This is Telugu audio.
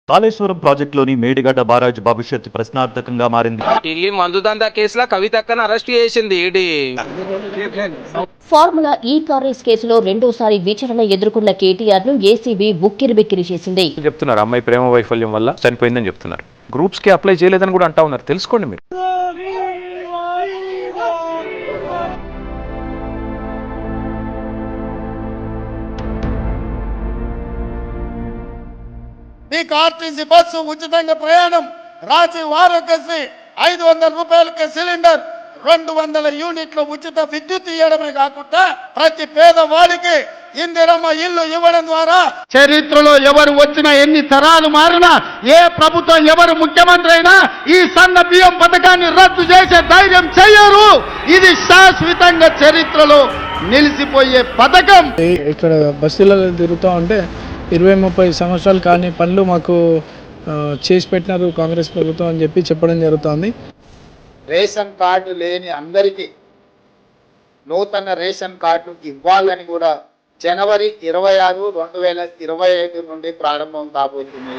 కాళేశ్వరం ప్రాజెక్టులోని మేడిగడ్డ బారాజ్ భవిష్యత్తు ప్రశ్నార్థకంగా మారింది. ఢిల్లీ మందుదందా కేసులో కవితక్కను అరెస్ట్ చేసింది ఈడీ. ఫార్ములా ఈ కార్ రేస్ కేసులో రెండోసారి విచారణ ఎదుర్కొన్న కేటీఆర్ ను ఏసీబీ ఉక్కిరిబిక్కిరి చేసింది. చెప్తున్నారు అమ్మాయి ప్రేమ వైఫల్యం వల్ల చనిపోయిందని చెప్తున్నారు. గ్రూప్స్ కి అప్లై చేయలేదని కూడా అంటా ఉన్నారు. తెలుసుకోండి మీరు. మీకు ఆర్టీసీ బస్సు ఉచితంగా ప్రయాణం, రాజీవ్ ఆరోగ్యశ్రీ 500 రూపాయలకి సిలిండర్, 200 యూనిట్ల ఉచిత విద్యుత్ ఇవ్వడమే కాకుండా ప్రతి పేదవాడికి ఇందిరమ్మ ఇల్లు ఇవ్వడం ద్వారా చరిత్రలో ఎవరు వచ్చినా, ఎన్ని తరాలు మారినా, ఏ ప్రభుత్వం ఎవరు ముఖ్యమంత్రి అయినా ఈ సన్న బియ్యం పథకాన్ని రద్దు చేసే ధైర్యం చెయ్యరు. ఇది శాశ్వతంగా చరిత్రలో నిలిచిపోయే పథకం. ఇక్కడ బస్సులలో తిరుగుతూ ఉంటే 20-30 సంవత్సరాలు కానీ పనులు మాకు చేసి పెట్టినారు కాంగ్రెస్ ప్రభుత్వం అని చెప్పి చెప్పడం జరుగుతుంది. రేషన్ కార్డు లేని అందరికీ నూతన రేషన్ కార్డు ఇవ్వాలని కూడా జనవరి 26, 2025 నుండి ప్రారంభం కాబోతుంది.